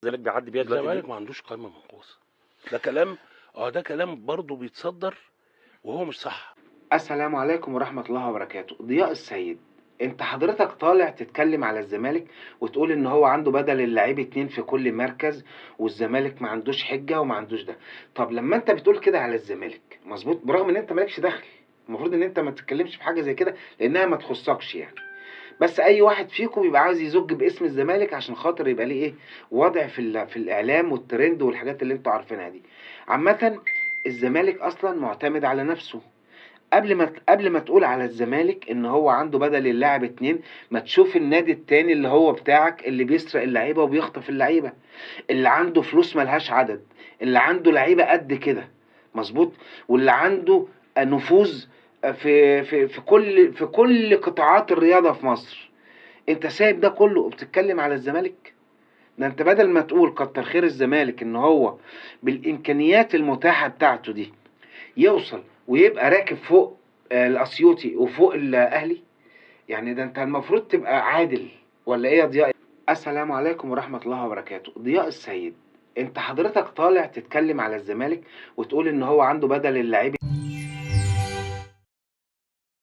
الزمالك بيعدي بيها دلوقتي الزمالك دي؟ ما عندوش قائمه منقوصه. ده كلام، ده كلام برضه بيتصدر وهو مش صح. السلام عليكم ورحمة الله وبركاته. ضياء السيد، انت حضرتك طالع تتكلم على الزمالك وتقول ان هو عنده بدل اللعيب 2 في كل مركز، والزمالك ما عندوش حجة وما عندوش ده. طب لما انت بتقول كده على الزمالك مظبوط، برغم ان انت مالكش دخل، المفروض ان انت ما تتكلمش في حاجة زي كده لانها ما تخصكش يعني. بس اي واحد فيكم بيبقى عايز يزج باسم الزمالك عشان خاطر يبقى ليه ايه وضع في الاعلام والترند والحاجات اللي انتوا عارفينها دي. عامة الزمالك اصلا معتمد على نفسه. قبل ما تقول على الزمالك ان هو عنده بدل اللاعب 2، ما تشوف النادي التاني اللي هو بتاعك اللي بيسرق اللعيبه وبيخطف اللعيبه، اللي عنده فلوس ملهاش عدد، اللي عنده لعيبه قد كده مظبوط، واللي عنده نفوذ في كل قطاعات الرياضه في مصر. انت سايب ده كله وبتتكلم على الزمالك؟ ده انت بدل ما تقول كتر خير الزمالك ان هو بالامكانيات المتاحه بتاعته دي يوصل ويبقى راكب فوق الاسيوطي وفوق الاهلي، يعني ده انت المفروض تبقى عادل. ولا ايه يا ضياء؟ السلام عليكم ورحمة الله وبركاته. ضياء السيد، انت حضرتك طالع تتكلم على الزمالك وتقول ان هو عنده بدل اللعيب